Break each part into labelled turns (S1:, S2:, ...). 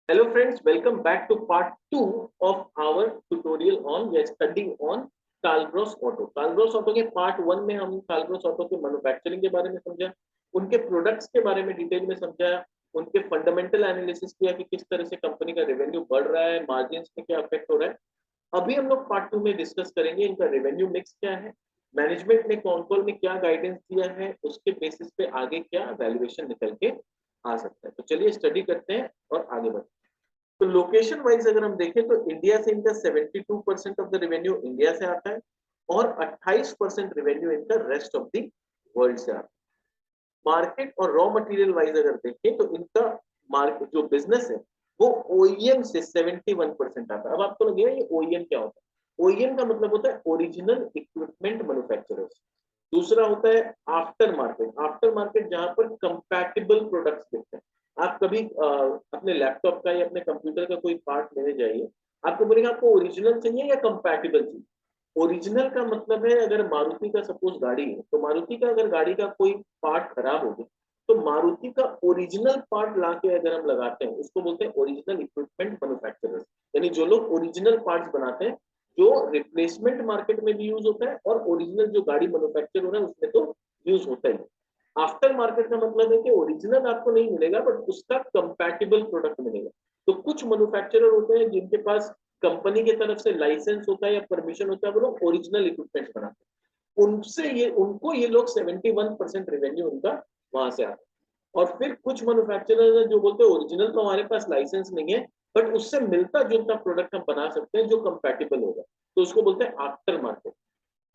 S1: Hello friends, welcome back to part 2 of our tutorial on studying on Carl Auto. Carl Auto के part 1 में हम Carl Auto के manufacturing के बारे में समझा, उनके प्रोडक्ट्स के बारे में डिटेल में समझा, उनके फंडामेंटल एनालिसिस किया कि किस तरह से कंपनी का रेवेन्यू बढ़ रहा है, मार्जिन्स में क्या इफेक्ट हो रहा है। अभी हम लोग पार्ट 2 में डिस्कस करेंगे इनका रेवेन्यू मिक्स क्या है, मैनेजमेंट ने कॉन कॉल में क्या गाइडेंस दिया है, उसके बेसिस पे आगे क्या वैल्यूएशन निकल के आ सकता है। तो चलिए स्टडी करते हैं और आगे बढ़ते हैं। तो लोकेशन वाइज अगर हम देखें तो इंडिया से इनका 72% ऑफ द रेवेन्यू इंडिया से आता है और 28% रेवेन्यू इनका रेस्ट ऑफ द वर्ल्ड से आता है। मार्केट और रॉ मटेरियल वाइज अगर देखें तो इनका मार्केट जो बिजनेस है वो ओईएम से 71% आता है। अब आपको लगेगा ये ओईएम क्या होता है? ओईएम का मतलब होता है ओरिजिनल इक्विपमेंट मैन्युफैक्चरर्स। दूसरा होता है आफ्टर मार्केट। आफ्टर मार्केट जहां पर कंपैटिबल प्रोडक्ट्स देते हैं। आप कभी अपने लैपटॉप का या अपने कंप्यूटर का कोई पार्ट लेने जाइए, आपको बोलेगा आपको ओरिजिनल चाहिए या कंपैटिबल चाहिए। ओरिजिनल का मतलब है अगर मारुति का सपोज गाड़ी है तो मारुति का अगर गाड़ी का कोई पार्ट खराब हो गया तो मारुति का ओरिजिनल पार्ट लाके अगर हम लगाते हैं उसको बोलते हैं ओरिजिनल इक्विपमेंट मैन्युफैक्चरर्स। यानी जो लोग ओरिजिनल पार्ट्स बनाते हैं जो रिप्लेसमेंट मार्केट में भी यूज होता है और ओरिजिनल जो गाड़ी मैन्युफैक्चर हो रहा है उसमें तो यूज होता ही है। आफ्टर मार्केट का मतलब है कि ओरिजिनल आपको नहीं मिलेगा बट उसका कंपैटिबल प्रोडक्ट मिलेगा। तो कुछ मैन्युफैक्चरर होते हैं जिनके पास कंपनी की तरफ से लाइसेंस होता है या परमिशन होता है, वो लोग ओरिजिनल इक्विपमेंट बनाते हैं। उनसे ये उनको ये लोग 71% रेवेन्यू उनका वहां से आता है। और फिर कुछ मैन्युफैक्चरर जो बोलते हैं ओरिजिनल तो हमारे पास लाइसेंस नहीं है बट उससे मिलता जुलता प्रोडक्ट हम बना सकते हैं जो कंपैटिबल होगा, तो उसको बोलते हैं आफ्टर मार्केट।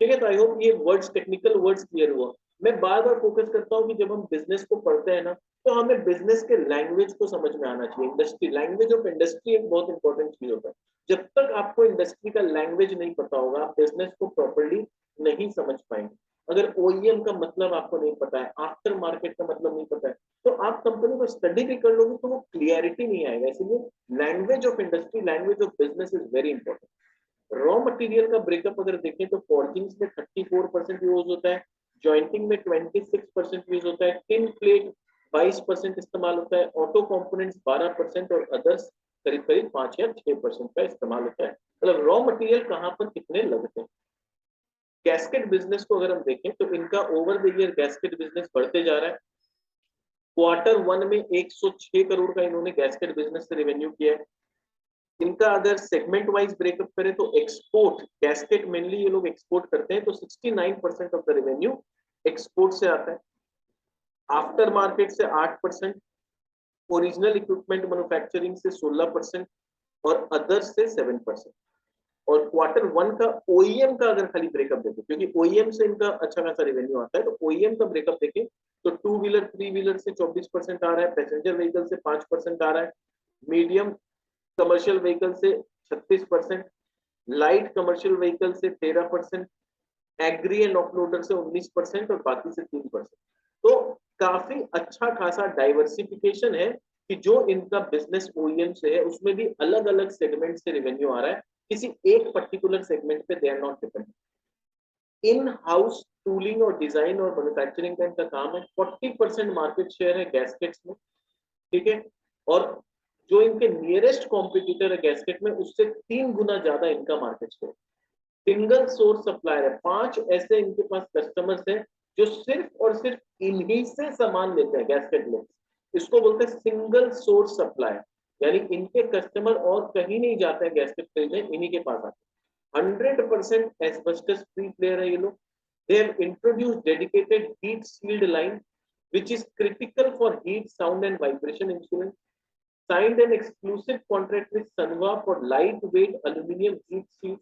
S1: ठीक है, तो आई होप ये वर्ड्स टेक्निकल वर्ड्स क्लियर हुआ। मैं बार बार फोकस करता हूँ कि जब हम बिजनेस को पढ़ते हैं ना तो हमें बिजनेस के लैंग्वेज को समझ में आना चाहिए। इंडस्ट्री, लैंग्वेज ऑफ इंडस्ट्री एक बहुत इंपॉर्टेंट चीज होता है। जब तक आपको इंडस्ट्री का लैंग्वेज नहीं पता होगा आप बिजनेस को प्रॉपरली नहीं समझ पाएंगे। अगर ओईएम का मतलब आपको नहीं पता है, आफ्टर मार्केट का मतलब नहीं पता है, तो आप कंपनी को स्टडी भी कर लोगे तो वो क्लियरिटी नहीं आएगा। इसलिए language of industry, language of business is very important. Raw material का ब्रेकअप अगर देखें तो फॉर्जिंग्स में 34% यूज होता है, जॉइंटिंग में 26% यूज होता है, टिन प्लेट 22% इस्तेमाल होता है, ऑटो कंपोनेंट्स 12% और अदर्स करीब करीब 5 या 6% का इस्तेमाल होता है। मतलब रॉ मटेरियल कहाँ पर कितने लगते हैं। गैस्केट बिजनेस को अगर हम देखें तो इनका over the year gasket business बढ़ते जा रहा है। क्वार्टर 1 में 106 करोड़ का इन्होंने गैस्केट बिजनेस से रेवेन्यू किया है। इनका अगर सेगमेंट वाइज ब्रेकअप करें तो एक्सपोर्ट गैस्केट मेनली ये लोग एक्सपोर्ट करते हैं तो 69% ऑफ द रेवेन्यू एक्सपोर्ट से आता है। आफ्टर मार्केट से 8%, ओरिजिनल इक्विपमेंट मैन्युफैक्चरिंग से 16% और अदर्स से 7%। और क्वार्टर 1 का ओईएम का अगर खाली ब्रेकअप देखें, क्योंकि ओईएम से इनका अच्छा खासा रेवेन्यू आता है, तो ओईएम का ब्रेकअप देखें तो टू व्हीलर थ्री व्हीलर से 24% आ रहा है, पैसेंजर व्हीकल से 5% आ रहा है, मीडियम कमर्शियल व्हीकल से 36%, लाइट कमर्शियल व्हीकल से 13%, एग्री एंड ऑफलोडर से 19% और बाकी से 3%। तो काफी अच्छा खासा डाइवर्सिफिकेशन है कि जो इनका बिजनेस ओईएम से है उसमें भी अलग अलग सेगमेंट से रेवेन्यू आ रहा है, किसी एक पर्टिकुलर सेगमेंट पे they are not dependent. In house tooling और डिजाइन और मैन्युफैक्चरिंग का इनका काम है। 40% मार्केट शेयर है गैस्केट्स में। ठीक है, और जो इनके नियरेस्ट कॉम्पिटिटर है गैस्केट में उससे 3 गुना ज्यादा इनका market share. Single source supplier है, 5 ऐसे इनके पास कस्टमर्स हैं जो सिर्फ और सिर्फ इन्हीं से सामान लेते हैं गैस्केट में। इसको बोलते हैं सिंगल सोर्स सप्लायर, यानी इनके कस्टमर और कहीं नहीं जाते हैं गैस्केट खरीदने, इन्हीं के पास आते हैं। 100% एस्बेस्टस फ्री प्लेयर है ये लोग। They have introduced dedicated heat sealed line which is critical for heat, sound and vibration insulation. Signed an exclusive contract with Sanwa for lightweight aluminum heat shields,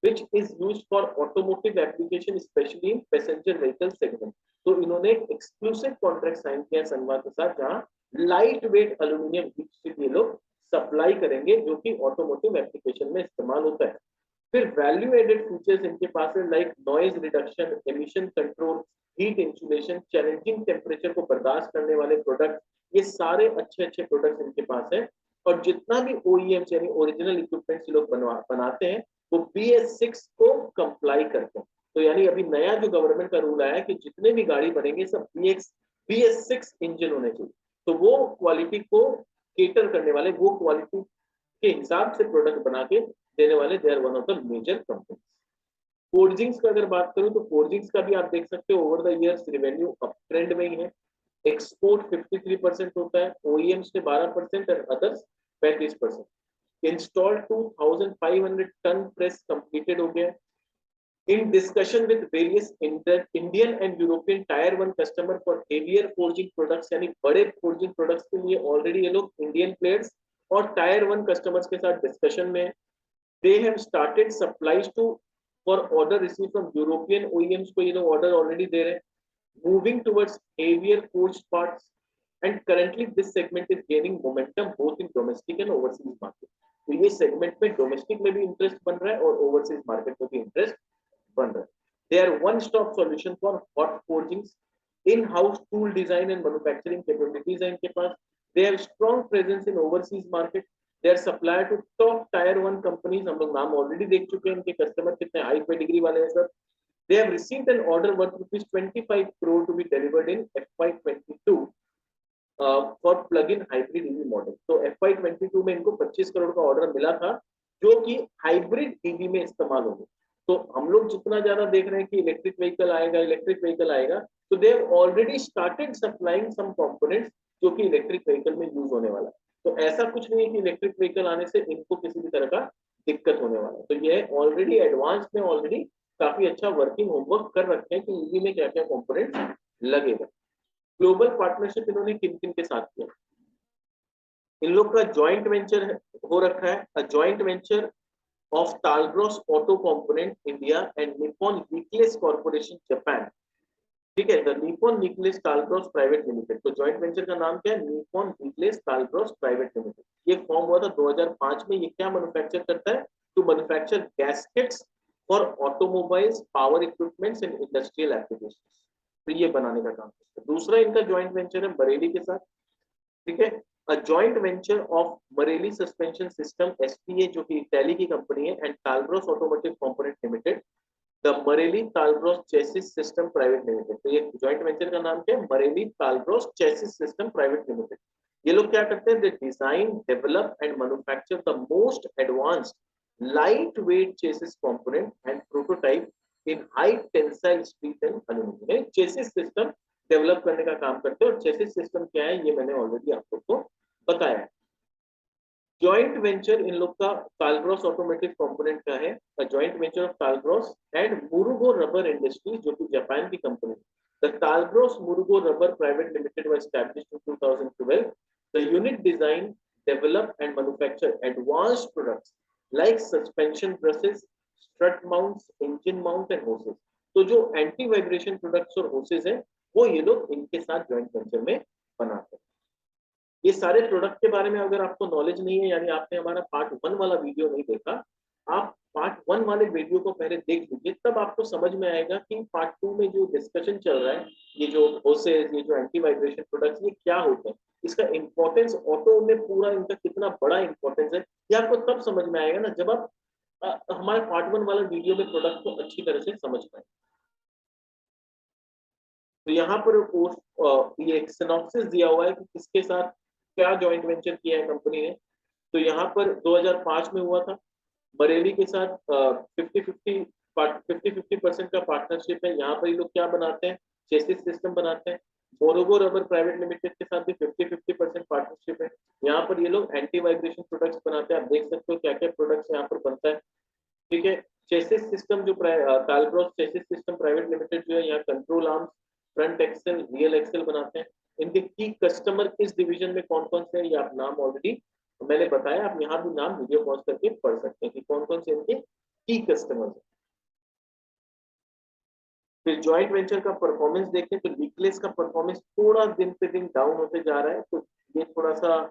S1: which is used for automotive application, especially in passenger vehicle segment. तो इन्होंने एक exclusive contract sign किया सनवा के साथ जहां light weight aluminium heat sheet ये लोग सप्लाई करेंगे जो कि ऑटोमोटिव एप्लीकेशन में इस्तेमाल होता है। फिर वैल्यू एडेड फीचर्स इनके पास है like noise reduction, emission control, heat insulation, challenging temperature को बर्दाश्त करने वाले प्रोडक्ट, ये सारे अच्छे अच्छे प्रोडक्ट्स इनके पास है। और जितना भी ओईएम यानी ओरिजिनल इक्विपमेंट्स लोग बनाते हैं वो BS6 को कंप्लाई करते हैं। तो यानी अभी नया जो गवर्नमेंट का रूल आया है कि जितने भी गाड़ी बनेंगे सब BS6 इंजन होने चाहिए, तो वो क्वालिटी को केटर करने वाले, वो क्वालिटी के हिसाब से प्रोडक्ट बना के देने वाले, they are one of the major company. Forgings का अगर बात करूं तो फोर्जिंग्स का भी आप देख सकते हो over the years revenue up trend में ही है। एक्सपोर्ट 53% होता है, ओईएम्स में 12% और others 35%। Installed 2500 ton press completed हो गया। In discussion with various Indian and European Tier 1 customer for heavier forging products, यानी बड़े forging products के लिए already ये लोग Indian players और Tier 1 customers के साथ discussion में। They have started supplies to for order received from European OEMs को ये लोग order already दे रहे हैं। Moving towards heavier forged parts, and currently this segment is gaining momentum both in domestic and overseas market। तो ये segment में domestic में भी interest बन रहा है और overseas market में भी interest बन रहा है। They are one-stop solution for hot forgings, in-house tool design and manufacturing capabilities है इनके पास। They have strong presence in overseas market. They are supplier to top tier 1 companies, हम लोग नाम ऑलरेडी देख चुके हैं, इनके कस्टमर कितने हाई पेडिग्री वाले हैं sir. They have received an order worth ₹25 crore to be delivered in FY22 for plug-in hybrid EV model। तो FY22 में इनको 25 करोड़ का ऑर्डर मिला था जो कि हाइब्रिड ईवी में इस्तेमाल होगा। तो हम लोग जितना ज्यादा देख रहे हैं कि इलेक्ट्रिक व्हीकल आएगा, तो they have already started supplying some components जो कि इलेक्ट्रिक व्हीकल में यूज होने वाला है। तो ऐसा कुछ नहीं है कि इलेक्ट्रिक व्हीकल आने से इनको किसी भी तरह का दिक्कत होने वाला है। तो ये ऑलरेडी एडवांस में ऑलरेडी काफी अच्छा वर्किंग होमवर्क कर रखे हैं कि ईवी में क्या क्या कंपोनेंट्स लगेगा। ग्लोबल पार्टनरशिप इन्होंने किन किन के साथ किया, इन लोग का जॉइंट वेंचर हो रखा है, a joint venture of Talbros Auto Component India and Nippon Nicholas Corporation Japan। ठीक है, the Nippon Nicholas Talbros Private Limited। तो जॉइंट वेंचर का नाम क्या है, Nippon Nicholas Talbros Private Limited। ये फॉर्म हुआ था 2005 में। ये क्या मैन्युफैक्चर करता है, to manufacture gaskets for automobiles, power equipments and industrial applications. तो ये बनाने का काम करता है। दूसरा इनका जॉइंट वेंचर है बरेली के साथ। ठीक है, a joint venture of Marelli Suspension System SPA जो कि इटली की कंपनी है, and Talbros Automotive Component Limited, the Marelli Talbros Chassis System Private Limited। तो ये जॉइंट वेंचर का नाम क्या है, Marelli Talbros Chassis System Private Limited। ये लोग क्या करते हैं, they design, develop and manufacture the most advanced lightweight chassis component and prototype in high tensile steel and aluminum। chassis system develop करने का काम करते हैं। और चेसिस सिस्टम क्या है ये मैंने ऑलरेडी आप लोग को बताया है। जॉइंट वेंचर इन लोग का टालब्रॉस ऑटोमोटिव कंपोनेंट का है, joint venture of Talbros and Marugo Rubber Industries जो कि जापान की कंपनी है। The Talbros Marugo Rubber Private Limited was established in 2012। The unit design, develop and manufacture advanced products like suspension brushes, strut mounts, engine mount and hoses. तो जो anti vibration products और hoses है वो ये लोग इनके साथ जॉइंट वेंचर में बनाते हैं। ये सारे प्रोडक्ट के बारे में अगर आपको नॉलेज नहीं है, यानी आपने हमारा पार्ट 1 वाला वीडियो नहीं देखा, आप पार्ट 1 वाले वीडियो को पहले देख लीजिए, तब आपको समझ में आएगा कि पार्ट 2 में जो डिस्कशन चल रहा है, ये जो होसेस, ये जो एंटी वाइब्रेशन प्रोडक्ट्स, ये क्या होते हैं, इसका इंपॉर्टेंस ऑटो में पूरा इनका कितना बड़ा इंपॉर्टेंस है, ये आपको तब समझ में आएगा ना जब आप हमारे पार्ट 1 वाला वीडियो में प्रोडक्ट को अच्छी तरह से समझ पाए। तो यहाँ पर ये एक सिनॉप्सिस दिया हुआ है कि किसके साथ क्या जॉइंट वेंचर किया है कंपनी ने। तो यहाँ पर 2005 में हुआ था, बरेली के साथ 50-50% का पार्टनरशिप है। यहाँ पर ये लोग क्या बनाते हैं, चेसिस सिस्टम बनाते हैं। मोरोगो रबर प्राइवेट लिमिटेड के साथ भी 50-50% पार्टनरशिप है। यहाँ पर ये लोग एंटी वाइब्रेशन प्रोडक्ट्स बनाते हैं। आप देख सकते हो क्या क्या प्रोडक्ट्स यहाँ पर बनता है। ठीक है, चेसिस सिस्टम जो Talbros chassis system private limited जो है, यहाँ control arms, front axle, rear axle बनाते हैं। इनके की कस्टमर किस डिवीजन में कौन कौन से हैं ये आप नाम ऑलरेडी मैंने बताया, आप यहाँ भी नाम वीडियो पॉज करके पढ़ सकते हैं कि कौन कौन से इनके की कस्टमर्स हैं। फिर जॉइंट वेंचर का परफॉर्मेंस देखें तो निकलेस का परफॉर्मेंस थोड़ा दिन पे दिन डाउन होते जा रहा है। तो ये थोड़ा सा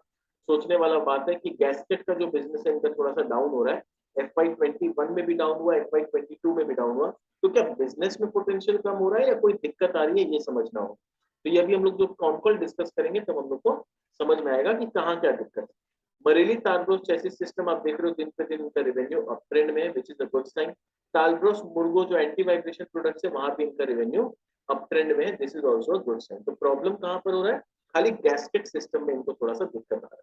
S1: सोचने वाला बात है कि गैस्केट का जो बिजनेस है इनका थोड़ा सा डाउन हो रहा है। FY21 में भी डाउन हुआ, FY22 में भी डाउन हुआ। तो क्या बिजनेस में पोटेंशियल कम हो रहा है या कोई दिक्कत आ रही है, ये समझना हो। तो ये अभी हम लोग जो कॉन्कॉल डिस्कस करेंगे तब हम लोग को समझ में आएगा कि कहाँ क्या दिक्कत है। बरेली टालब्रोस चेसिस सिस्टम आप देख रहे हो दिन पे दिन उनका रेवेन्यू अप ट्रेंड में है, which is a good sign. Talbros Marugo जो एंटी वाइब्रेशन प्रोडक्ट्स है वहां भी इनका रेवेन्यू अप ट्रेंड में है, this is also a good sign. तो प्रॉब्लम कहाँ पर हो रहा है, खाली गैस्केट सिस्टम में इनको थोड़ा सा दिक्कत आ रहा है।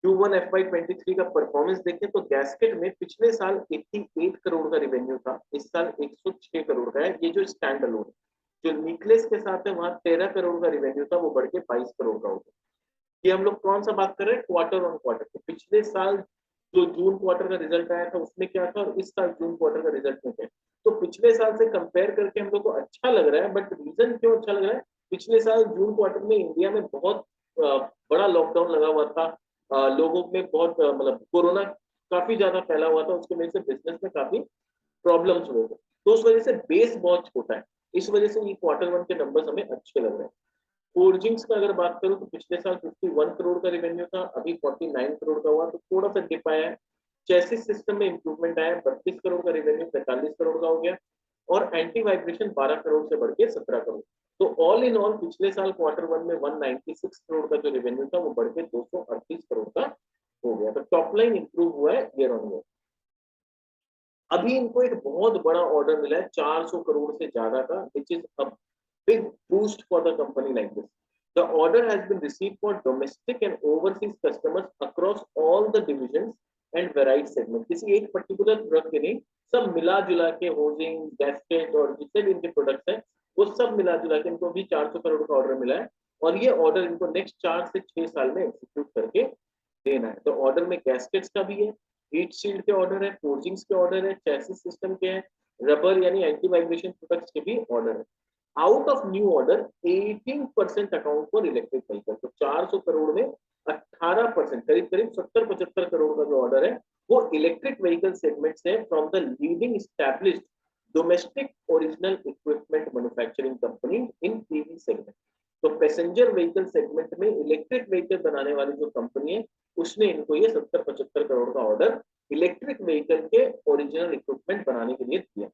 S1: Q1 FY23 का परफॉर्मेंस देखें तो गैस्केट में पिछले साल 88 करोड़ का रेवेन्यू था, इस साल 106 करोड़ का है। ये जो स्टैंड अलोन जो न्यूक्लियस के साथ है वहां 13 करोड़ का रेवेन्यू था, वो बढ़ के 22 करोड़ का हो गया। ये हम लोग कौन सा बात कर रहे हैं, क्वार्टर ऑन क्वार्टर। तो पिछले साल जो जून क्वार्टर का रिजल्ट आया था उसमें क्या था और इस साल जून क्वार्टर का रिजल्ट में क्या है, तो पिछले साल से कंपेयर करके हम लोग को अच्छा लग रहा है। बट रीजन क्यों अच्छा लग रहा है, पिछले साल जून क्वार्टर में इंडिया में बहुत बड़ा लॉकडाउन लगा हुआ था, लोगों में बहुत मतलब कोरोना काफी ज्यादा फैला हुआ था, उसकी वजह से बिजनेस में काफी प्रॉब्लम्स हुए थे, तो उस वजह से बेस बहुत छोटा है, इस वजह से ये क्वार्टर वन के नंबर्स हमें अच्छे लग रहे हैं। फोर्जिंग्स का अगर बात करूं तो पिछले साल 51 करोड़ का रेवेन्यू था, अभी 49 करोड़ का हुआ, तो थोड़ा सा डिप आया है। चेसिस सिस्टम में इंप्रूवमेंट आया, 32 करोड़ का रेवेन्यू 45 करोड़ का हो गया, और एंटी वाइब्रेशन 12 करोड़ से बढ़ के 17 करोड़। तो ऑल इन ऑल पिछले साल क्वार्टर वन में 196 करोड़ का जो रेवेन्यू था वो बढ़ के 238 करोड़ का हो गया। तो टॉप लाइन इंप्रूव हुआ है ईयर ऑन ईयर। अभी इनको एक बहुत बड़ा ऑर्डर मिला है 400 करोड़ से ज्यादा का, विच is a big boost for the company like this. The order has been received for domestic and overseas customers across all the divisions and varied segments. किसी एक पर्टिकुलर प्रोडक्ट के नहीं, सब मिला जुला के होजिंग गैस्केट और जितने भी इनके प्रोडक्ट्स हैं वो सब मिला जुला के इनको भी 400 करोड़ का ऑर्डर मिला है, और ये ऑर्डर इनको नेक्स्ट 4 से 6 साल में एग्जीक्यूट करके देना है। तो ऑर्डर में गैस्केट्स का भी है, हीट शील्ड के ऑर्डर है, फोर्जिंग्स के ऑर्डर है, चैसिस सिस्टम के हैं, रबर यानी एंटी वाइब्रेशन प्रोडक्ट्स के भी ऑर्डर है। Out of new order 18% account for electric vehicle. तो 400 करोड़ में 18%, करीब करीब 70-75 करोड़ का जो ऑर्डर है वो इलेक्ट्रिक व्हीकल सेगमेंट से from the leading established domestic original equipment manufacturing company in PV segment. तो पैसेंजर व्हीकल सेगमेंट में इलेक्ट्रिक व्हीकल बनाने वाली जो कंपनी है उसने इनको ये 70-75 करोड़ का ऑर्डर इलेक्ट्रिक व्हीकल के ओरिजिनल इक्विपमेंट बनाने के लिए दिया।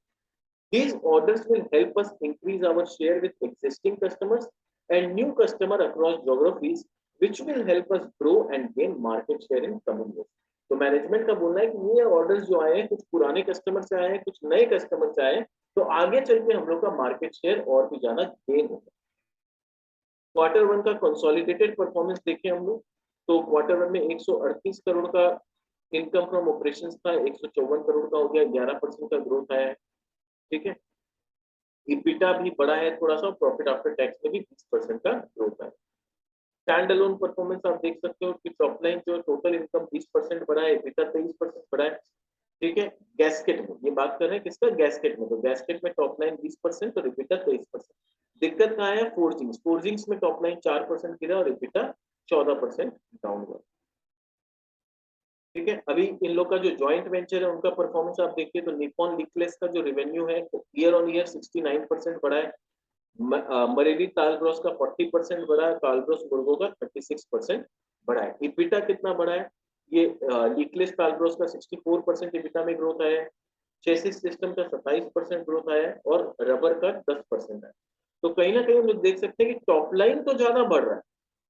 S1: These orders will help us increase our share with existing customers and new customer across geographies, which will help us grow and gain market share in coming years. तो management का बोलना है कि ये ऑर्डर्स जो आए हैं कुछ पुराने कस्टमर से आए हैं, कुछ नए कस्टमर से आए हैं, तो आगे चल के हम लोग का मार्केट शेयर और भी ज्यादा गेन होगा। क्वार्टर वन का कंसोलिडेटेड परफॉर्मेंस देखें हम लोग, तो क्वार्टर वन में 138 करोड़ का इनकम फ्रॉम ऑपरेशंस था, 154 करोड़ का हो गया, 11% का ग्रोथ आया है। ठीक है, इबिटा भी बढ़ा है थोड़ा सा, प्रॉफिट आफ्टर टैक्स में भी 20% का ग्रोथ है। स्टैंड अलोन परफॉर्मेंस आप देख सकते हो कि टॉप लाइन जो टोटल इनकम 20% बढ़ा है, इबिटा 23% बढ़ा है। ठीक है, गैस्केट में ये बात कर रहे हैं किसका, गैस्केट में, तो गैस्केट में टॉप लाइन 20% और इबिटा 23%। दिक्कत कहाँ है, फोर्जिंग्स, फोर्जिंग्स में टॉप लाइन 4% गिरा और इबिटा 14% डाउन हुआ। ठीक है, अभी इन लोग का जो जॉइंट वेंचर है उनका परफॉर्मेंस आप देखिए तो निप्पॉन लिक्लेस का जो रेवेन्यू है ईयर ऑन ईयर 69% बढ़ा है, मरेली टालग्रॉस का 40% बढ़ा है, टालग्रॉस मुर्गो का 36% बढ़ा है। इबिटा कितना बढ़ा है, ये लिक्लेस टालग्रॉस का 64% इबिटा में ग्रोथ आया है, चेसिस सिस्टम का 27% ग्रोथ आया है, और रबर का 10% है। तो कहीं ना कहीं हम लोग देख सकते हैं कि टॉप लाइन तो ज्यादा बढ़ रहा है,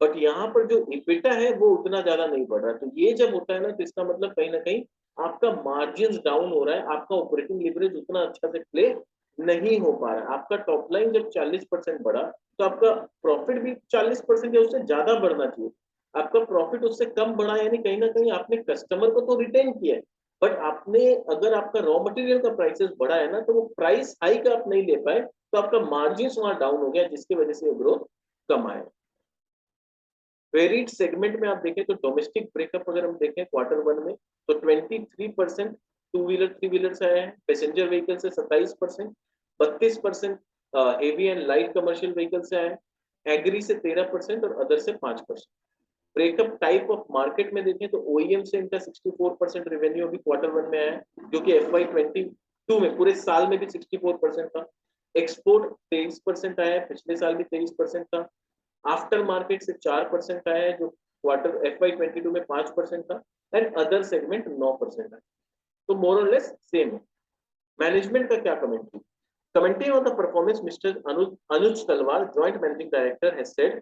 S1: बट यहाँ पर जो इबिटा है वो उतना ज्यादा नहीं बढ़ रहा है। तो ये जब होता है ना तो इसका मतलब कहीं ना कहीं आपका मार्जिन डाउन हो रहा है, आपका ऑपरेटिंग लिवरेज उतना अच्छा से प्ले नहीं हो पा रहा है। आपका टॉप लाइन जब 40% बढ़ा तो आपका प्रॉफिट भी 40% या उससे ज्यादा बढ़ना चाहिए। आपका प्रॉफिट उससे कम बढ़ा, यानी कहीं ना कहीं आपने कस्टमर को तो रिटेन किया है, बट आपने अगर आपका रॉ मटेरियल का प्राइसेस बढ़ा है ना तो वो प्राइस हाइक आप नहीं ले पाए, तो आपका मार्जिन वहां डाउन हो गया, जिसकी वजह से ग्रोथ कम आया। वेरिड सेगमेंट में आप देखें तो डोमेस्टिक ब्रेकअप अगर हम देखें क्वार्टर वन में तो 23% टू व्हीलर थ्री व्हीलर से आया है, पैसेंजर व्हीकल से 27%, 32% heavy and light commercial vehicle से आया है, एग्री से 13% और अदर से 5%। ब्रेकअप टाइप ऑफ मार्केट में देखें तो ओईएम से इनका 64% रेवेन्यू अभी क्वार्टर वन में आया है, जो कि FY22 में पूरे साल में भी 64% था। एक्सपोर्ट 23% आया है, पिछले साल भी 23% था। आफ्टर मार्केट से 4% आया है, जो क्वार्टर FY22 में 5% था, एंड अदर सेगमेंट 9% है। तो मोर और लेस सेम है। मैनेजमेंट का क्या commentary, commenting on the performance, Mr. Anuj Talwar, Joint Managing Director, has said,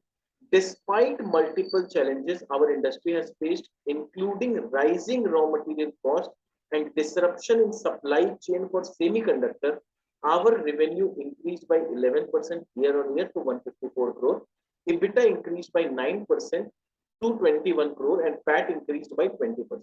S1: despite multiple challenges our industry has faced, including rising raw material cost and disruption in supply chain for semiconductor, our revenue increased by 11% year on year to 154 crore. EBITDA increased by 9% 221 crore and PAT increased by 20%.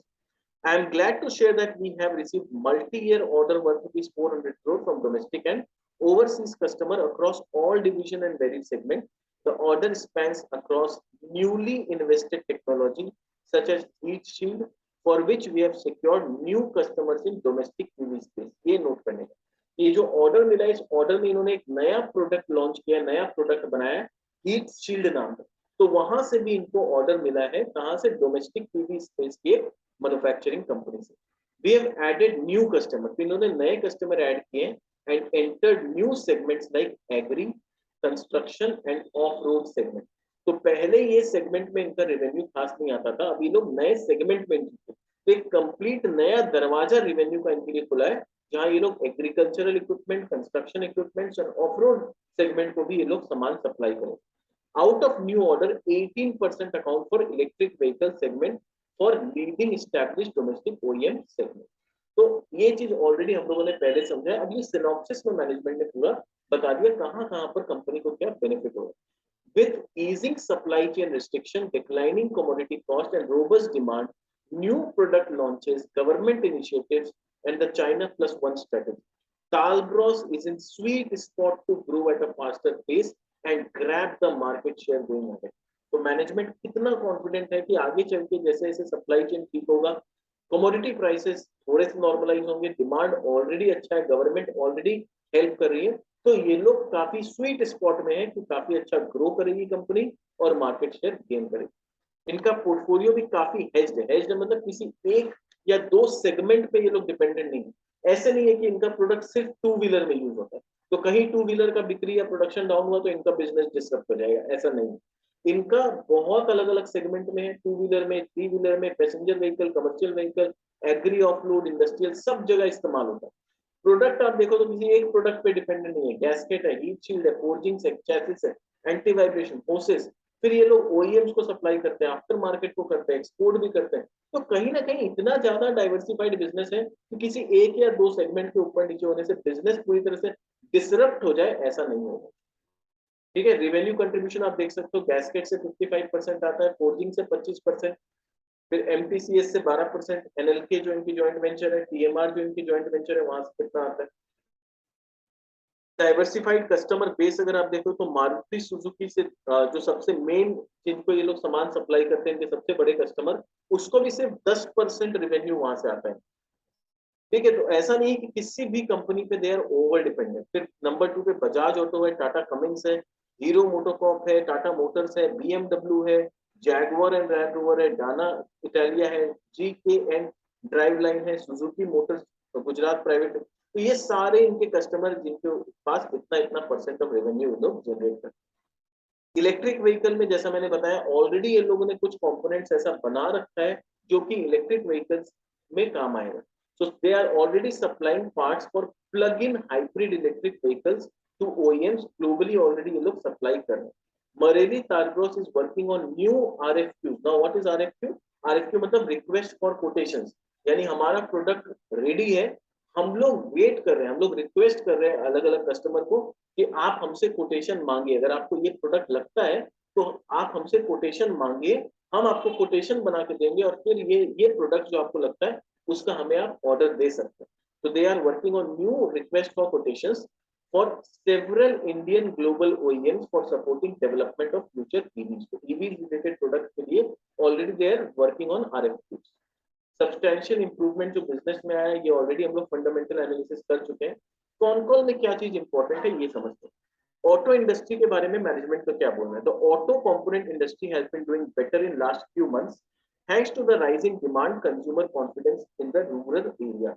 S1: I am glad to share that we have received multi-year order worth rupees 400 crore from domestic and overseas customer across all division and varied segment. The order spans across newly invested technology such as heat shield, for which we have secured new customers in domestic PV space. ये note करने का, ये जो order मिला इस order में इन्होंने एक नया प्रोडक्ट लॉन्च किया, नया प्रोडक्ट बनाया हीट शील्ड नाम का, तो वहां से भी इनको ऑर्डर मिला है, कहां से, डोमेस्टिक पीवी स्पेस के मैन्युफैक्चरिंग कंपनी से. We have added new customer, इन्होंने नए कस्टमर ऐड किए and entered new segments like agri, construction and off road segment. तो पहले ये सेगमेंट में इनका रेवेन्यू खास नहीं आता था, अभी लोग नए सेगमेंट में एंट्री, तो एक कंप्लीट नया दरवाजा रेवेन्यू का इनके लिए खुला है, जहां ये लोग एग्रीकल्चरल इक्विपमेंट, कंस्ट्रक्शन इक्विपमेंट्स और ऑफ रोड सेगमेंट को भी ये लोग सामान सप्लाई करें. Out of new order, 18% account for electric vehicle segment for leading established domestic OEM segment. तो ये चीज ऑलरेडी हम लोगों ने पहले समझा है, अब ये सिनॉप्सिस में मैनेजमेंट ने पूरा बता दिया कहां कहां पर कंपनी को क्या बेनिफिट होगा. With easing supply chain restriction, declining commodity cost and robust demand, new product launches, government initiatives and the China Plus One strategy, Talbros is in sweet spot to grow at a faster pace and grab the market share going ahead. तो management कितना confident है कि आगे चल के जैसे जैसे supply chain ठीक होगा, कमोडिटी प्राइसेस थोड़े से नॉर्मलाइज होंगे, डिमांड ऑलरेडी अच्छा है, गवर्नमेंट ऑलरेडी हेल्प कर रही है, तो ये लोग काफी स्वीट स्पॉट में है कि काफी अच्छा ग्रो करेगी कंपनी और मार्केट शेयर गेन करेगी. इनका पोर्टफोलियो भी काफी हेज्ड है. हेज्ड मतलब किसी एक या दो सेगमेंट पे ये लोग डिपेंडेंट नहीं है. ऐसे नहीं है कि इनका प्रोडक्ट सिर्फ टू व्हीलर में यूज होता है, तो कहीं टू व्हीलर का बिक्री या प्रोडक्शन डाउन हुआ तो इनका बिजनेस डिस्टर्ब हो जाएगा, ऐसा नहीं. इनका बहुत अलग अलग सेगमेंट में है, टू व्हीलर में, थ्री व्हीलर में, passenger vehicle, commercial vehicle, agri, offload, industrial, सब जगह इस्तेमाल होता है. प्रोडक्ट आप देखो तो किसी एक प्रोडक्ट पे डिपेंडेंट नहीं है, गैस्केट है, हीट शील्ड है, फोर्जिंग्स है, चैसिस है, एंटी वाइब्रेशन, होसेस, फिर ये लोग ओईएम्स को सप्लाई करते हैं, आफ्टर मार्केट को करते हैं, एक्सपोर्ट भी करते हैं. तो कहीं ना कहीं इतना ज्यादा डाइवर्सिफाइड बिजनेस है कि किसी एक या दो सेगमेंट के ऊपर नीचे होने से बिजनेस पूरी तरह से डिसरप्ट हो जाए, ऐसा नहीं होगा. ठीक है, रेवेन्यू कंट्रीब्यूशन आप देख सकते हो, गैस्केट से 55% आता है, फोर्जिंग से 25%, फिर एमटीसीएस से 12%, एनएलके जो इनकी जॉइंट वेंचर है, टीएमआर जो इनकी जॉइंट वेंचर है, वहां से कितना आता है. डाइवर्सिफाइड कस्टमर बेस अगर आप देखो तो मारुति सुजुकी से जो सबसे मेन जिनको ये लोग सामान सप्लाई करते हैं, इनके सबसे बड़े कस्टमर, उसको भी सिर्फ 10% रेवेन्यू वहां से आता है. ठीक है, तो ऐसा नहीं है कि किसी भी कंपनी पे दे आर ओवर डिपेंडेंट. फिर नंबर 2 पे बजाज ऑटो है, टाटा कमिंस है, हीरो मोटोकॉर्प है, टाटा मोटर्स है, बीएमडब्ल्यू है, जैगवार एंड लैंड रोवर है, डाना इटालिया है, जीके एंड ड्राइव लाइन है, सुजुकी मोटर्स गुजरात प्राइवेट है. तो ये सारे इनके कस्टमर जिनके पास इतना इतना परसेंट ऑफ रेवेन्यू लोग जनरेट करते हैं. इलेक्ट्रिक व्हीकल में जैसा मैंने बताया ऑलरेडी ये लोगों ने कुछ कंपोनेंट्स ऐसा बना रखा है जो कि इलेक्ट्रिक व्हीकल्स में काम आएगा. So they are already supplying parts for plug-in hybrid electric vehicles to OEMs globally. Already ये लोग supply कर रहे हैं. Marelli Talbros is working on new RFQs. Now what is RFQ? RFQ मतलब request for quotations. यानी हमारा product ready है, हम लोग वेट कर रहे हैं, हम लोग रिक्वेस्ट कर रहे हैं अलग अलग कस्टमर को कि आप हमसे कोटेशन मांगिए, अगर आपको ये प्रोडक्ट लगता है तो आप हमसे कोटेशन मांगिए, हम आपको कोटेशन बना के देंगे और फिर ये प्रोडक्ट जो आपको लगता है उसका हमें आप ऑर्डर दे सकते हैं. तो they are working on new request for quotations for several Indian global OEMs for supporting development of future EVs. तो ईवी रिलेटेड प्रोडक्ट के लिए already they are working on RFQs. Substantial improvement जो business में आया है ये already हम लोग फंडामेंटल एनालिसिस कर चुके हैं. कॉन में क्या चीज इंपॉर्टेंट है ये समझते हैं. ऑटो इंडस्ट्री के बारे में मैनेजमेंट को क्या बोलना है. तो auto component industry has been doing better in last few months thanks to the rising demand, consumer confidence in the rural areas,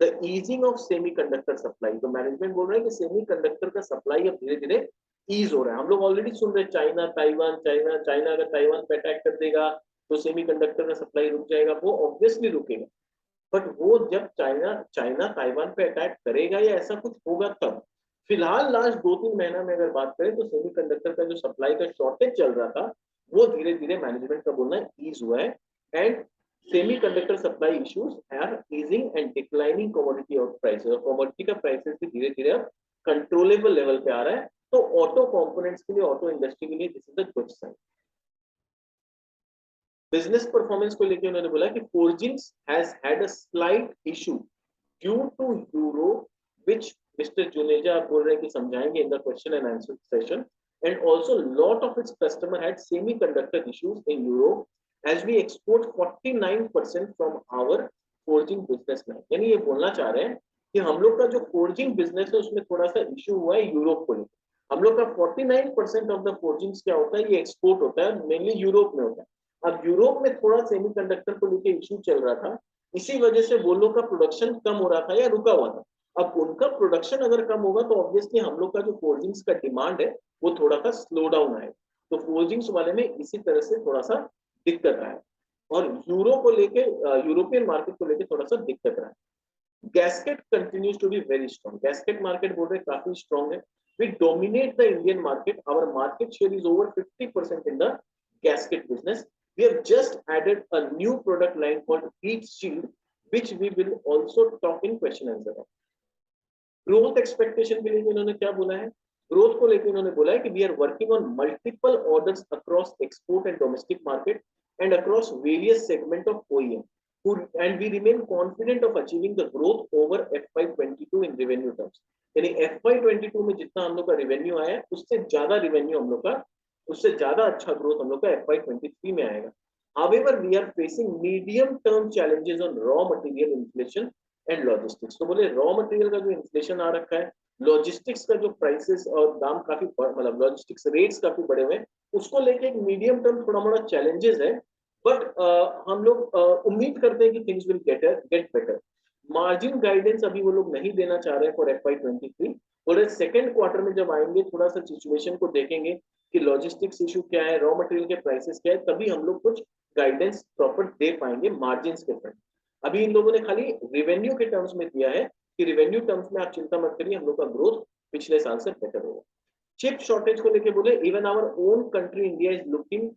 S1: the easing of semiconductor supply. तो मैनेजमेंट बोल रहा है कि सेमीकंडक्टर का सप्लाई अब धीरे धीरे ईज हो रहा है. हम लोग ऑलरेडी सुन रहे हैं चाइना ताइवान, चाइना अगर ताइवान पे अटैक कर देगा तो सेमीकंडक्टर का सप्लाई रुक जाएगा. वो ऑब्वियसली रुकेगा, बट वो जब चाइना ताइवान पे अटैक करेगा या ऐसा कुछ होगा तब. फिलहाल लास्ट 2-3 महीना में अगर बात करें तो सेमीकंडक्टर का जो सप्लाई का शॉर्टेज चल रहा था वो धीरे धीरे मैनेजमेंट का बोलना है ईज हुआ है. And semiconductor supply issues are easing and declining commodity of prices. और commodity का prices भी धीरे धीरे अब कंट्रोलेबल लेवल पे आ रहा है. तो ऑटो कंपोनेंट्स के लिए, ऑटो इंडस्ट्री के लिए this is a good sign. Business performance को लेकर उन्होंने बोला कि forgings has had a slight issue due to Euro, which mister Juneja आप बोल रहे हैं कि समझाएंगे in the question and answer session, and also lot of its customer had semiconductor issues in Europe as we export 49% from our forging business line. यानी ये बोलना चाह रहे हैं कि हम लोग का जो फोर्जिंग बिजनेस है उसमें थोड़ा सा इशू हुआ है यूरोप को लेकर। हम लोग का 49% ऑफ द फोर्जिंग्स क्या होता है, ये एक्सपोर्ट होता है, मेनली यूरोप में होता है। अब यूरोप में थोड़ा सेमीकंडक्टर को लेकर इशू चल रहा था, इसी वजह से वो लोग का प्रोडक्शन कम हो रहा था या रुका हुआ था। अब उनका प्रोडक्शन अगर कम होगा तो ऑब्वियसली हम लोग का जो फोर्जिंग्स का डिमांड है वो थोड़ा सा स्लो डाउन आएगा। तो फोर्जिंग्स वाले में इसी तरह से थोड़ा सा दिक्कत आए और यूरो को लेके यूरोपियन मार्केट को लेके थोड़ा सा दिक्कत रहा है। Gasket continues to be very strong. Gasket market बोल रहे काफी स्ट्रॉन्ग है। We dominate the Indian market, our market share is over 50% in the gasket business. We have just added a new product line called Heat Shield, which we will also talk in question answer. Growth expectation के लिए इन्होंने क्या बोला है, growth को लेकर इन्होंने बोला है कि we are working on multiple orders across export and domestic market and across various segment of OEM, and we remain confident of achieving the growth over FY22 in revenue terms. यानी FY22 में जितना हम लोग का revenue आया उससे ज्यादा revenue हम लोग का, उससे ज्यादा अच्छा ग्रोथ हम लोग का FY23 में आएगा। However, we are facing medium term challenges on raw material inflation and logistics. तो बोले रॉ मटेरियल का जो इन्फ्लेशन आ रखा है, लॉजिस्टिक्स का जो प्राइसेस और दाम काफी मतलब लॉजिस्टिक्स रेट्स काफी बढ़े हुए हैं, उसको लेके एक मीडियम टर्म थोड़ा मोड़ा चैलेंजेस है। बट हम लोग उम्मीद करते हैं कि things will get better. Margin guidance अभी वो लोग नहीं देना चाह रहे हैं फॉर FY23। बोले सेकेंड क्वार्टर में जब आएंगे थोड़ा सा सिचुएशन को देखेंगे कि लॉजिस्टिक्स इशू क्या है, रॉ मटेरियल के प्राइसेस क्या है, तभी हम लोग कुछ गाइडेंस प्रॉपर दे पाएंगे मार्जिन के फ्रंट। अभी इन लोगों ने खाली रेवेन्यू के टर्म्स में दिया है कि रेवेन्यू टर्म्स में आप चिंता मत करिए, हम लोग का ग्रोथ पिछले साल से बेटर होगा। चिप शॉर्टेज को लेके बोले even our own country India is looking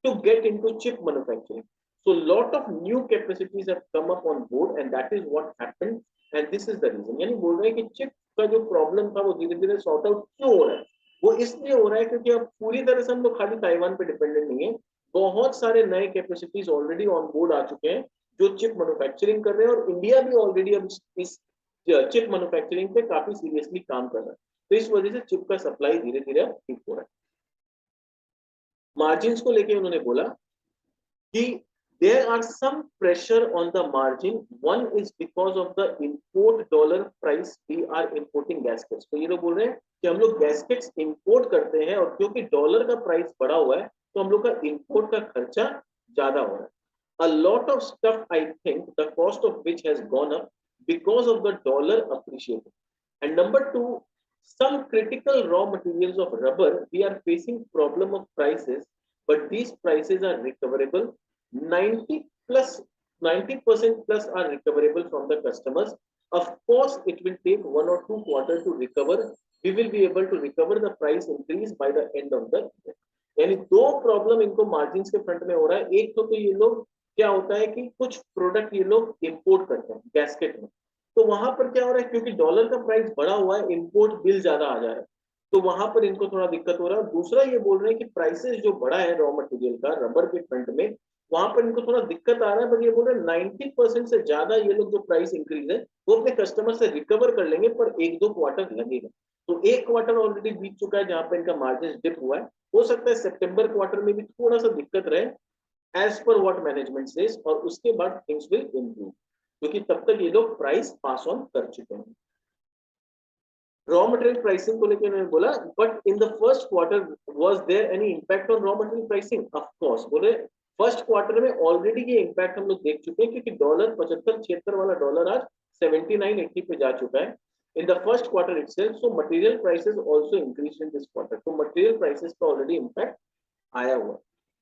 S1: to get into chip manufacturing. So lot of new capacities have come up on board and that is what happened and this is the reason. यानी बोल रहे हैं कि chip का जो problem था वो धीरे धीरे सॉर्ट आउट क्यों हो रहा है, वो इसलिए हो रहा है क्योंकि अब पूरी तरह से हम लोग खाली ताइवान पे डिपेंडेंट नहीं है, बहुत सारे नए कैपेसिटीज ऑलरेडी ऑन बोर्ड आ चुके हैं जो चिप मैन्युफैक्चरिंग कर रहे हैं और इंडिया भी ऑलरेडी अब इस चिप मैन्युफैक्चरिंग पे काफी सीरियसली काम कर रहा है। तो इस वजह से चिप का सप्लाई धीरे धीरे ठीक हो रहा है। मार्जिन्स को लेके उन्होंने बोला कि there are some pressure on the margin. One is because of the import dollar price. We are importing gaskets. तो ये लोग बोल रहे हैं कि हम लोग gaskets import करते हैं और क्योंकि डॉलर का प्राइस बढ़ा हुआ है तो हम लोग का import का खर्चा ज्यादा हो रहा है। A lot of stuff I think the cost of which has gone up because of the dollar appreciating. And number two, some critical raw materials of rubber we are facing problem of prices, but these prices are recoverable. 90% plus are recoverable from the customers. Of course, it will take 1 or 2 quarters to recover. We will be able to recover the price increase by the end of the year. यानी दो problem इनको margin के front में हो रहा है। एक तो ये लोग क्या होता है कि कुछ प्रोडक्ट ये लोग इंपोर्ट करते हैं गैस्केट में, तो वहां पर क्या हो रहा है क्योंकि डॉलर का प्राइस बढ़ा हुआ है, इंपोर्ट बिल ज्यादा आ जा रहा है, तो वहां पर इनको थोड़ा दिक्कत हो रहा है। दूसरा ये बोल रहे हैं कि प्राइसेस जो बढ़ा है रॉ मटेरियल का रबर के फ्रंट में, वहां पर इनको थोड़ा दिक्कत आ रहा है। बट ये बोल रहे हैं 90% से ज्यादा ये लोग जो प्राइस इंक्रीज है वो अपने कस्टमर से रिकवर कर लेंगे, पर 1-2 क्वार्टर लगेगा। तो एक क्वार्टर ऑलरेडी बीत चुका है जहां पर इनका मार्जिन डिप हुआ है। हो सकता है सितंबर क्वार्टर में भी थोड़ा सा दिक्कत रहे as per what management says, और उसके बाद थिंग्स विल इंप्रूव क्योंकि तब तक ये लोग प्राइस पास ऑन कर चुके हैं। रॉ मटेरियल प्राइसिंग को लेकर उन्होंने बोला but in the first quarter was there any impact on raw material pricing. Of course बोले फर्स्ट क्वार्टर में ऑलरेडी ये इंपैक्ट हम लोग देख चुके हैं क्योंकि डॉलर 75-76 वाला डॉलर आज 79-80 पे जा चुका है इन the first quarter itself. So material prices also increase in this quarter. तो मटेरियल प्राइसेस का ऑलरेडी इंपैक्ट आया हुआ है।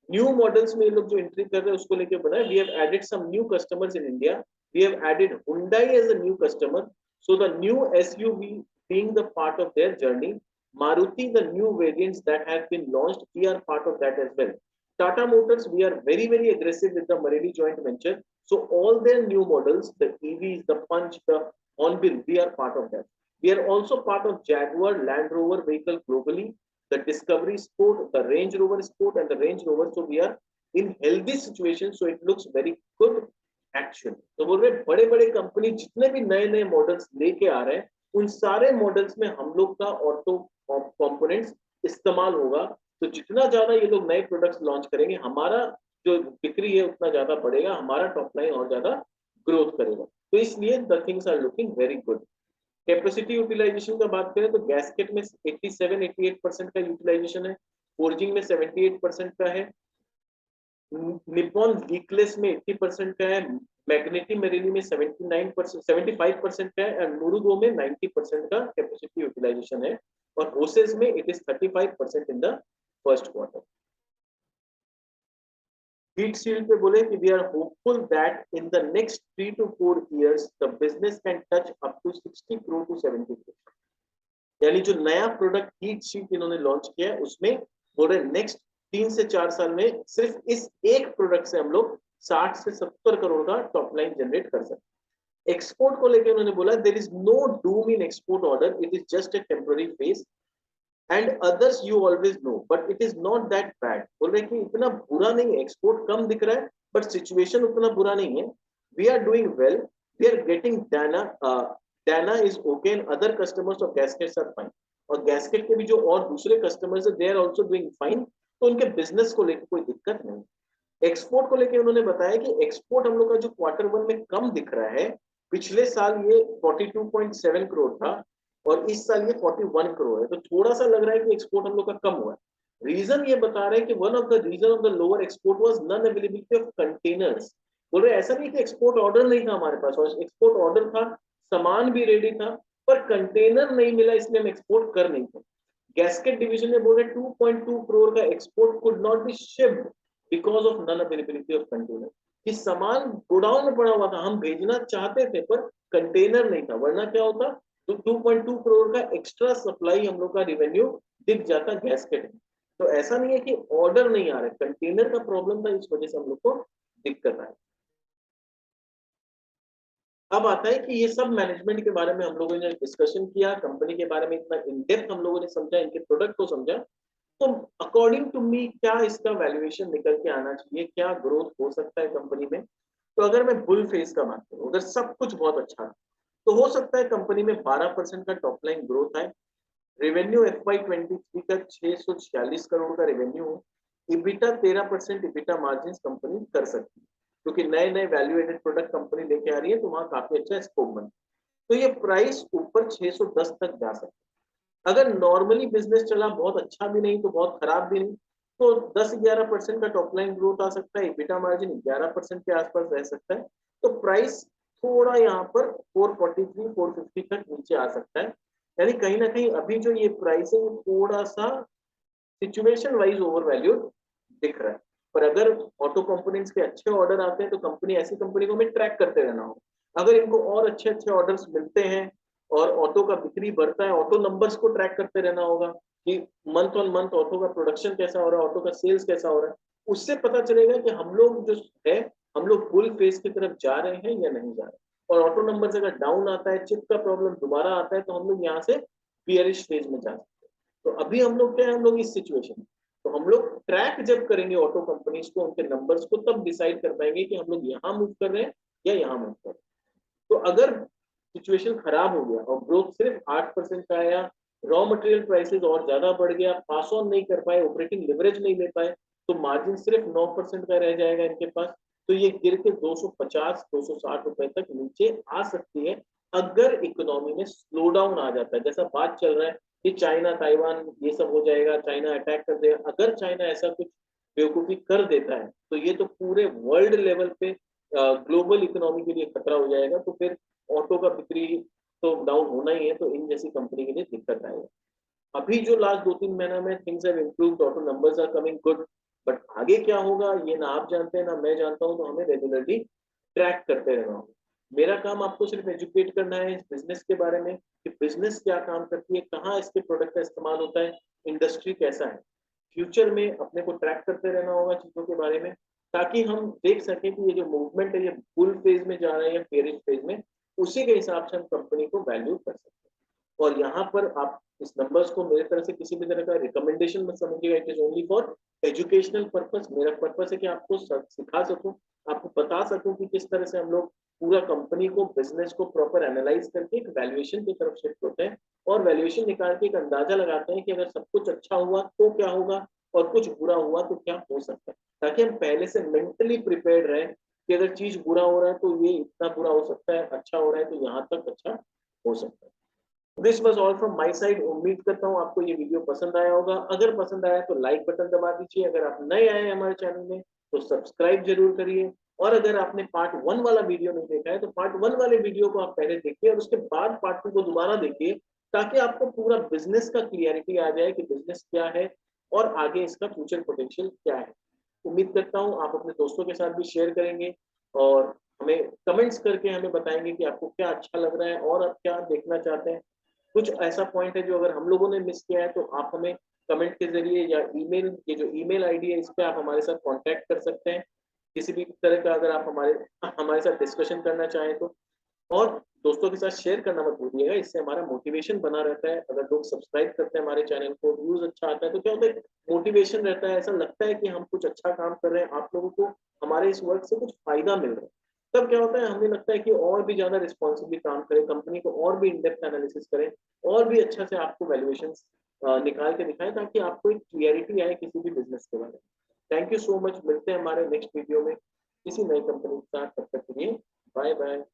S1: न्यू मॉडल्स में ये लोग जो एंट्री कर रहे हैं उसको लेकर बताया we have added some new customers in India. We have added Hyundai as a new customer, so the new SUV being the part of their journey. Maruti, the new variants that have been launched, we are part of that as well. Tata Motors, we are very, very aggressive with the Marelli joint venture. So all their new models, the EVs, the Punch, the Hornbill, we are part of that. We are also part of Jaguar Land Rover vehicle globally, the Discovery Sport, the Range Rover Sport and the Range Rover. So we are in healthy situation, so it looks very good action. तो बोल रहे बड़े बड़े company जितने भी नए नए models लेके आ रहे हैं, उन सारे मॉडल्स में हम लोग का ऑटो कंपोनेंट्स इस्तेमाल होगा। तो जितना ज्यादा ये लोग नए प्रोडक्ट्स लॉन्च करेंगे, हमारा जो बिक्री है उतना ज्यादा बढ़ेगा, हमारा टॉप लाइन और ज्यादा ग्रोथ करेगा। तो इसलिए the things are looking very good. Capacity utilisation का बात करें तो गैस्केट में 87-88% का यूटिलाइजेशन है, फोर्जिंग में 78% का है, निपॉन वीकलेस में 80% का है, मैग्नेटी मेरेली में 79% 75% का है, और मुरुगो में 90% का कैपेसिटी यूटिलाइजेशन है, और होसेस में it is 35% in the first quarter. Heat shield पे बोले कि we are hopeful that in the next 3 to 4 years the business can touch up to 60 crore to 70 crore। यानी जो नया प्रोडक्ट हीट शीट इन्होंने लॉन्च किया है, उसमें बोल रहे नेक्स्ट 3 से 4 साल में सिर्फ इस एक प्रोडक्ट से हम लोग 60 से 70 करोड़ का टॉप लाइन जनरेट कर सकते हैं। एक्सपोर्ट को लेकर उन्होंने बोला there is no doom in export order, it is just a temporary phase and others you always know but it is not that bad. बोल रहे कि इतना बुरा नहीं है, एक्सपोर्ट कम दिख रहा है बट सिचुएशन उतना बुरा नहीं है। We are doing well, we are getting Dana is okay and other customers of gaskets are fine. और गैस्केट के भी जो और दूसरे कस्टमर्स है they are also doing fine, तो उनके बिजनेस को लेकर कोई दिक्कत नहीं। एक्सपोर्ट को लेकर उन्होंने बताया कि एक्सपोर्ट हम लोग का जो Q1 में कम दिख रहा है, पिछले साल ये 42.7 करोड़ था और इस साल ये 41 करोड़ है, तो थोड़ा सा लग रहा है कि एक्सपोर्ट हम लोग का कम हुआ है। रीजन ये बता रहे हैं कि one of the reason of the lower export was non availability of containers. बोल रहे ऐसा नहीं कि एक्सपोर्ट ऑर्डर नहीं था हमारे पास, और एक्सपोर्ट ऑर्डर था, सामान भी रेडी था, पर कंटेनर नहीं मिला, इसलिए हम एक्सपोर्ट कर नहीं थे। गैस्केट डिवीजन में बोल रहे 2.2 करोड़ का export could not be shipped because of non availability of container. कि सामान गोडाउन में पड़ा हुआ था, हम भेजना चाहते थे पर कंटेनर नहीं था, वरना क्या होता, तो 2.2 करोड़ का एक्स्ट्रा सप्लाई हम लोग का रिवेन्यू दिख जाता गैस्केट में। तो ऐसा नहीं है कि ऑर्डर नहीं आ रहे, कंटेनर का प्रॉब्लम था, इस वजह से हम लोग को दिक्कत आई। अब आता है कि ये सब मैनेजमेंट के बारे में हम लोगों ने डिस्कशन किया, कंपनी के बारे में इतना इन डेप्थ हम लोगों ने समझा, इनके प्रोडक्ट को समझा। तो अकॉर्डिंग टू मी क्या इसका वैल्यूएशन निकल के आना चाहिए, क्या ग्रोथ हो सकता है कंपनी में। तो अगर मैं बुल फेस का बात करूं, अगर सब कुछ बहुत अच्छा है तो हो सकता है कंपनी में 12% का टॉप लाइन ग्रोथ है, रेवेन्यू FY23 का 646 करोड़ का रेवेन्यू हो, इबिटा 13% इबिटा मार्जिन कंपनी कर सकती है, क्योंकि नए नए वैल्यू एडेड प्रोडक्ट कंपनी लेके आ रही है, तो वहां काफी अच्छा स्कोप बन, तो ये प्राइस ऊपर 610 तक जा सकता है। अगर नॉर्मली बिजनेस चला, बहुत अच्छा भी नहीं तो बहुत खराब भी नहीं, तो 10-11% का टॉप लाइन ग्रोथ आ सकता है, इबिटा मार्जिन 11% के आसपास रह सकता है, तो प्राइस थोड़ा यहाँ पर 443-450 तक नीचे आ सकता है। यानी कहीं ना कहीं अभी जो ये प्राइस है वो थोड़ा सा सिचुएशन वाइज ओवर वैल्यूड दिख रहा है। पर अगर ऑटो कंपोनेंट्स के अच्छे ऑर्डर आते हैं तो कंपनी, ऐसी कंपनी को हमें ट्रैक करते रहना होगा। अगर इनको और अच्छे अच्छे ऑर्डर्स मिलते हैं और ऑटो का बिक्री बढ़ता है, ऑटो नंबर्स को ट्रैक करते रहना होगा कि मंथ ऑन मंथ ऑटो का प्रोडक्शन कैसा हो रहा है, ऑटो का सेल्स कैसा हो रहा है। उससे पता चलेगा कि हम लोग जो है, हम लोग बुल फेज की तरफ जा रहे हैं या नहीं जा रहे। और ऑटो नंबर्स अगर डाउन आता है, चिप का प्रॉब्लम दोबारा आता है, तो हम लोग यहाँ से बियरिश फेज में जा सकते हैं। तो अभी हम लोग क्या है, हम लोग इस सिचुएशन में, तो हम लोग ट्रैक जब करेंगे ऑटो कंपनीज को, उनके नंबर्स को, तब डिसाइड कर पाएंगे कि हम लोग यहाँ मूव कर रहे हैं या यहाँ मूव कर रहे हैं। तो अगर सिचुएशन खराब हो गया और ग्रोथ सिर्फ 8% का आया, रॉ मटेरियल प्राइसेस और ज्यादा बढ़ गया, पास ऑन नहीं कर पाए, ऑपरेटिंग लिवरेज नहीं ले पाए, तो मार्जिन सिर्फ 9% का रह जाएगा इनके पास, तो ये गिर के 250-260 रुपए तक नीचे आ सकती है। अगर इकोनॉमी में स्लो डाउन आ जाता है, जैसा बात चल रहा है कि चाइना ताइवान ये सब हो जाएगा, चाइना अटैक कर देगा, अगर चाइना ऐसा कुछ बेवकूफी कर देता है तो ये तो पूरे वर्ल्ड लेवल पे ग्लोबल इकोनॉमी के लिए खतरा हो जाएगा। तो फिर ऑटो का बिक्री तो डाउन होना ही है, तो इन जैसी कंपनी के लिए दिक्कत आएगा। अभी जो लास्ट 2-3 महीना में things have improved, auto numbers are coming good, but आगे क्या होगा ये ना आप जानते हैं ना मैं जानता हूँ, तो हमें रेगुलरली ट्रैक करते रहना होगा। मेरा काम आपको सिर्फ एजुकेट करना है इस बिजनेस के बारे में कि बिजनेस क्या काम करती है, कहाँ इसके प्रोडक्ट का इस्तेमाल होता है, इंडस्ट्री कैसा है। फ्यूचर में अपने को ट्रैक करते रहना होगा चीजों के बारे में, ताकि हम देख सकें कि ये जो मूवमेंट है ये बुल फेज में जा रहे हैं या बेरिश फेज में, उसी के हिसाब से हम कंपनी को वैल्यू कर सकते हैं। और यहाँ पर आप इस नंबर्स को मेरे तरफ से किसी भी तरह का रिकमेंडेशन मत समझिएगा, it is only for educational purpose. मेरा पर्पस है कि आपको सिखा सकूं, आपको बता सकूं कि किस तरह से हम लोग पूरा कंपनी को, बिजनेस को प्रॉपर एनालाइज करके एक वैल्यूएशन की तरफ शिफ्ट होते हैं और वैल्यूएशन निकाल के एक अंदाजा लगाते हैं कि अगर सब कुछ अच्छा हुआ तो क्या होगा और कुछ बुरा हुआ तो क्या हो सकता है, ताकि हम पहले से मेंटली प्रिपेयर्ड रहें कि अगर चीज बुरा हो रहा है तो ये इतना बुरा हो सकता है, अच्छा हो रहा है तो यहाँ तक अच्छा हो सकता है। This was all from my side. उम्मीद करता हूँ आपको ये वीडियो पसंद आया होगा। अगर पसंद आया तो लाइक बटन दबा दीजिए, अगर आप नए आए हैं हमारे चैनल में तो सब्सक्राइब जरूर करिए, और अगर आपने पार्ट 1 वाला वीडियो नहीं देखा है तो पार्ट 1 वाले वीडियो को आप पहले देखिए और उसके बाद पार्ट 2 को दोबारा देखिए, ताकि आपको पूरा बिजनेस का क्लियरिटी आ जाए कि बिजनेस क्या है और आगे इसका फ्यूचर पोटेंशियल क्या है। उम्मीद करता हूँ आप अपने दोस्तों के साथ भी शेयर करेंगे और हमें कमेंट्स करके हमें बताएंगे कि आपको क्या अच्छा लग रहा है और आप क्या देखना चाहते हैं। कुछ ऐसा पॉइंट है जो अगर हम लोगों ने मिस किया है तो आप हमें कमेंट के जरिए या ईमेल, ये जो ईमेल आईडी है इस पे आप हमारे साथ कांटेक्ट कर सकते हैं, किसी भी तरह का अगर आप हमारे हमारे साथ डिस्कशन करना चाहें तो। और दोस्तों के साथ शेयर करना मत भूलिएगा, इससे हमारा मोटिवेशन बना रहता है। अगर लोग सब्सक्राइब करते हैं हमारे चैनल को, व्यूज अच्छा आता है तो क्या होता है, मोटिवेशन रहता है, ऐसा लगता है कि हम कुछ अच्छा काम कर रहे हैं, आप लोगों को हमारे इस वर्क से कुछ फायदा मिल रहा है। तब क्या होता है, हमें लगता है कि और भी ज्यादा रिस्पॉन्सिबली काम करें, कंपनी को और भी इनडेप्थ एनालिसिस करें और भी अच्छा से आपको वैल्यूएशन निकाल के दिखाएं, ताकि आपको एक क्लियरिटी आए किसी भी बिजनेस के बारे में। थैंक यू सो मच, मिलते हैं हमारे नेक्स्ट वीडियो में किसी नई कंपनी के साथ, तब तक के लिए बाय बाय।